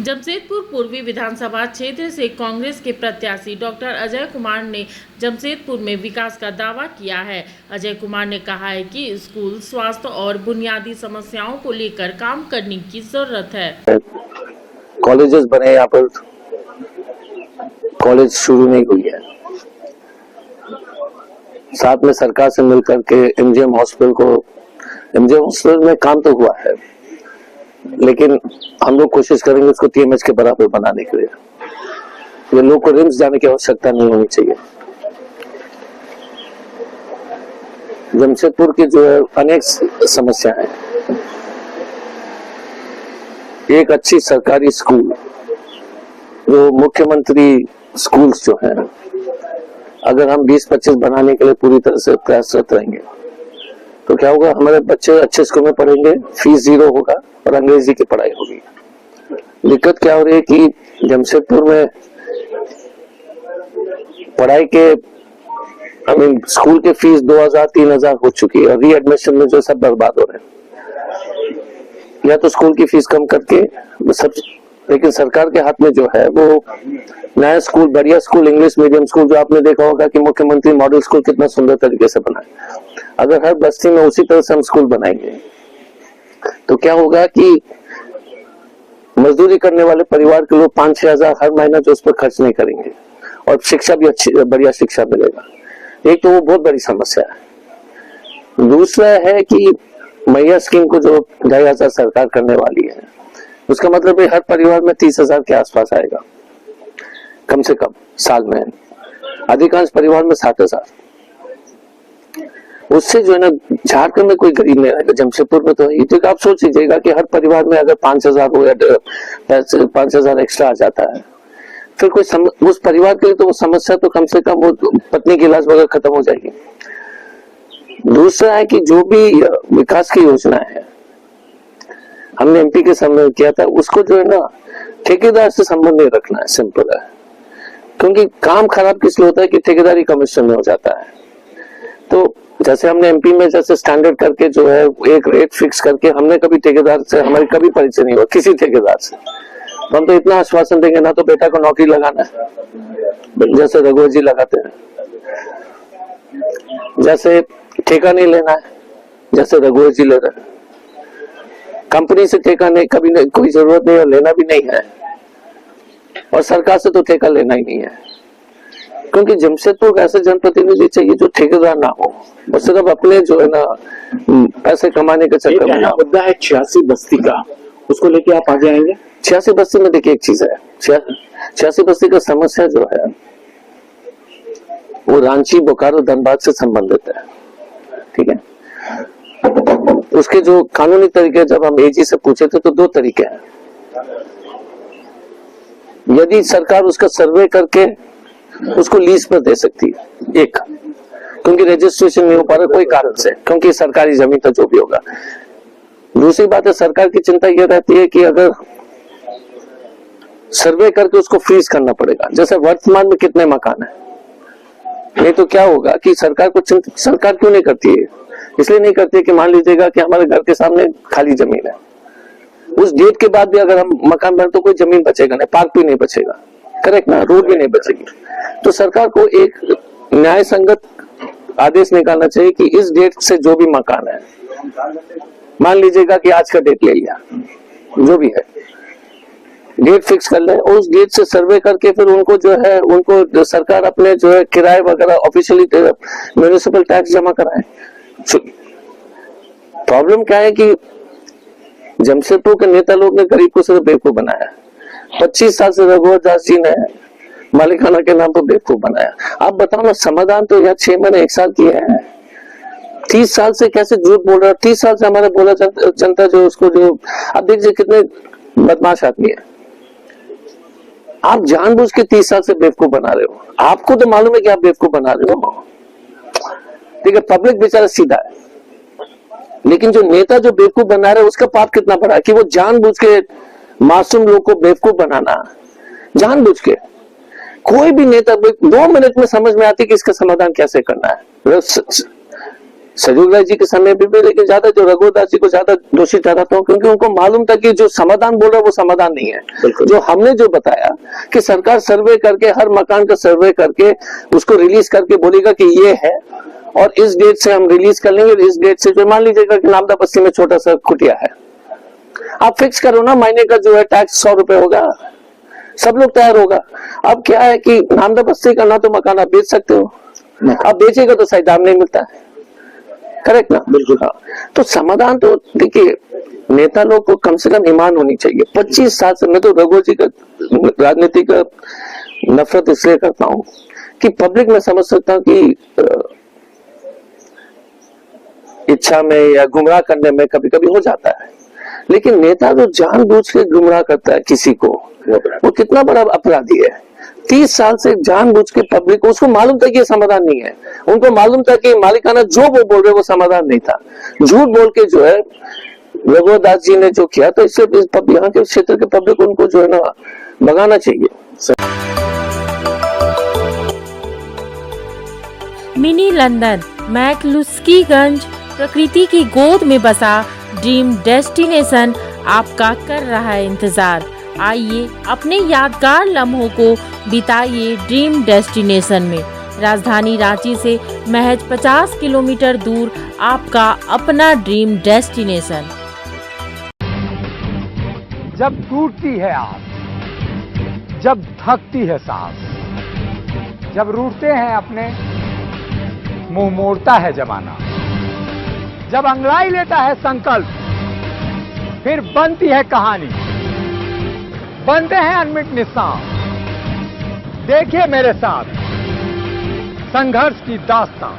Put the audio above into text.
जमशेदपुर पूर्वी विधानसभा क्षेत्र से कांग्रेस के प्रत्याशी डॉक्टर अजय कुमार ने जमशेदपुर में विकास का दावा किया है। अजय कुमार ने कहा है कि स्कूल, स्वास्थ्य और बुनियादी समस्याओं को लेकर काम करने की जरूरत है। कॉलेजेस बने, यहाँ पर कॉलेज शुरू नहीं हुई है। साथ में सरकार से मिलकर के एमजीएम हॉस्पिटल में काम तो हुआ है, लेकिन हम लोग कोशिश करेंगे उसको टीएमएच के बराबर बनाने के लिए। ये लोग को रिम्स जाने की आवश्यकता नहीं होनी चाहिए। जमशेदपुर की जो है अनेक समस्या है। एक अच्छी सरकारी स्कूल, जो मुख्यमंत्री स्कूल्स जो है, अगर हम 20-25 बनाने के लिए पूरी तरह से प्रयासरत रहेंगे तो क्या होगा, हमारे बच्चे अच्छे स्कूल में पढ़ेंगे, फीस 0 होगा और अंग्रेजी की पढ़ाई होगी। दिक्कत क्या हो रही है कि जमशेदपुर में पढ़ाई के स्कूल के फीस 2000-3000 हो चुकी है और रीएडमिशन में जो सब बर्बाद हो रहे हैं। या तो स्कूल की फीस कम करके सब, लेकिन सरकार के हाथ में जो है वो नया स्कूल, बढ़िया स्कूल, इंग्लिश मीडियम स्कूल, जो आपने देखा होगा कि मुख्यमंत्री मॉडल स्कूल कितना सुंदर तरीके से बनाए। अगर हर बस्ती में उसी तरह से हम स्कूल बनाएंगे तो क्या होगा कि मजदूरी करने वाले परिवार के लोग 5-6 हजार हर महीना जो उस पर खर्च नहीं करेंगे और शिक्षा भी अच्छी, बढ़िया शिक्षा मिलेगा। एक तो वो बहुत बड़ी समस्या है। दूसरा है कि मैया स्कीम को जो 2500 सरकार करने वाली है, उसका मतलब है हर परिवार में 30,000 के आसपास आएगा कम से कम साल में। अधिकांश परिवार में 60,000। उससे जो है ना, झारखंड में कोई गरीब नहीं रहेगा, जमशेदपुर में तो है। तो आप सोच लीजिएगा कि हर परिवार में अगर 5,000 हो या 5,000 एक्स्ट्रा आ जाता है, फिर कोई उस परिवार के लिए तो वो समस्या तो कम से कम वो पत्नी की इलाज वगैरह खत्म हो जाएगी। दूसरा है कि जो भी विकास की योजना है हमने एमपी के सामने किया था, उसको जो है ना ठेकेदार से संबंध नहीं रखना है। सिंपल है, क्योंकि काम खराब किस लिए होता है कि ठेकेदारी कमीशन में हो जाता है। तो जैसे हमने एमपी में जैसे स्टैंडर्ड करके जो है एक रेट फिक्स करके, हमने कभी ठेकेदार से, हमारी कभी परिचय नहीं हुआ किसी ठेकेदार से। तो हम तो इतना आश्वासन देंगे ना, तो बेटा को नौकरी लगाना है जैसे रघुवर जी लगाते हैं, जैसे ठेका नहीं लेना है जैसे रघुवर जी ले रहे हैं। कंपनी से ठेका नहीं, कभी नहीं, कोई जरूरत नहीं और लेना भी नहीं है, और सरकार से तो ठेका लेना ही नहीं है। क्योंकि जमशेदपुर का ऐसे जनप्रतिनिधि चाहिए जो ठेकेदार ना हो, और सिर्फ अपने जो है ना पैसे कमाने के चक्कर में। मुद्दा है 86 बस्ती का, उसको लेके आप आगे आएंगे। 86 बस्ती में देखिए एक चीज है, 86 बस्ती का समस्या जो है वो रांची, बोकारो, धनबाद से संबंधित है। ठीक है, उसके जो कानूनी तरीके जब हम एजी से पूछे थे तो 2 तरीके हैं। यदि सरकार उसका सर्वे करके उसको लीज पर दे सकती है, एक, क्योंकि रजिस्ट्रेशन नहीं हो पा रहा कोई कारण से, क्योंकि सरकारी जमीन तो जो भी होगा। दूसरी बात है, सरकार की चिंता यह रहती है कि अगर सर्वे करके उसको फ्रीज करना पड़ेगा, जैसे वर्तमान में कितने मकान है। नहीं तो क्या होगा कि सरकार को सरकार क्यों नहीं करती है, इसलिए नहीं करती है कि मान लीजिएगा कि हमारे घर के सामने खाली जमीन है, उस डेट के बाद भी अगर हम मकान बने तो कोई जमीन बचेगा नहीं, पार्क भी नहीं बचेगा, करेक्ट ना, रोड भी नहीं बचेगी। तो सरकार को एक न्याय संगत आदेश निकालना चाहिए कि इस डेट से जो भी मकान है, मान लीजिएगा कि आज का डेट ले लिया, जो भी है डेट फिक्स कर ले, और उस डेट से सर्वे करके फिर उनको जो है, उनको सरकार अपने जो है किराए वगैरह ऑफिशियली म्युनिसिपल टैक्स जमा कराए। प्रॉब्लम क्या है कि जमशेदपुर के नेता लोग ने गरीब को सिर्फ बेवकूफ बनाया। 25 साल से रघुवर दास जी ने मालिकाना के नाम पर बेवकूफ बनाया। आप बताओ ना, समाधान तो यार 6 महीने 1 साल किए हैं। 30 साल से कैसे झूठ बोल रहा है। 30 साल से हमारे बोला जनता जो उसको, जो आप देखिए कितने बदमाश आदमी है। आप जानबूझ के 30 साल से बेवकूफ बना रहे हो, आपको तो मालूम है कि आप बेवकूफ बना रहे हो। ठीक है, पब्लिक बेचारा सीधा है, लेकिन जो नेता जो बेवकूफ बना रहा है उसका पाप कितना बड़ा है कि वो जानबूझ के मासूम लोग को बेवकूफ बनाना, जानबूझ के। कोई भी नेता 2 मिनट में समझ में आती कि इसका समाधान कैसे करना है। सहयोग राय जी के समय भी, लेकिन ज्यादा जो रघुदास जी को ज्यादा दोषी ठहराता हूँ, क्योंकि उनको मालूम था कि जो समाधान बोल रहा है वो समाधान नहीं है। जो हमने जो बताया कि सरकार सर्वे करके, हर मकान का सर्वे करके उसको रिलीज करके बोलेगा कि ये है और इस डेट से हम रिलीज कर लेंगे, इस डेट से जो मान लीजिएगा कि नामदा बस्ती में छोटा सा कुटिया है, आप फिक्स करो ना, महीने का जो है टैक्स 100 रुपए होगा, सब लोग तैयार होगा। अब क्या है कि नामदा बस्ती का ना तो मकान आप बेच सकते हो, आप बेचेगा तो सही दाम नहीं मिलता है, करेक्ट ना? बिल्कुल। हाँ, तो समाधान तो देखिए, नेता लोग को कम से कम ईमान होनी चाहिए। 25 साल से मैं तो रघु जी का राजनीति का नफरत इसलिए करता हूँ कि पब्लिक में समझ सकता हूँ कि इच्छा में या गुमराह करने में कभी कभी हो जाता है, लेकिन नेता जो जानबूझ के गुमराह करता है किसी को, वो कितना बड़ा अपराधी है। 30 साल से जानबूझ के पब्लिक को, उसको मालूम था कि ये समाधान नहीं है, उनको मालूम था कि मालिकाना जो वो बोल रहे वो समाधान नहीं था, झूठ बोल के जो है रघुदास जी ने जो किया, तो इससे यहाँ के क्षेत्र के पब्लिक उनको जो है ना भगाना चाहिए। मिनी लंदन मैक्लुस्कीगंज प्रकृति की गोद में बसा ड्रीम डेस्टिनेशन आपका कर रहा है इंतजार। आइए अपने यादगार लम्हों को बिताइए ड्रीम डेस्टिनेशन में। राजधानी रांची से महज 50 किलोमीटर दूर आपका अपना ड्रीम डेस्टिनेशन। जब टूटती है आस, जब थकती है सांस, जब रूठते हैं अपने, मुंह मोड़ता है जमाना, जब अंगड़ाई लेता है संकल्प, फिर बनती है कहानी, बनते हैं अनमिट निशान। देखिए मेरे साथ संघर्ष की दास्तां।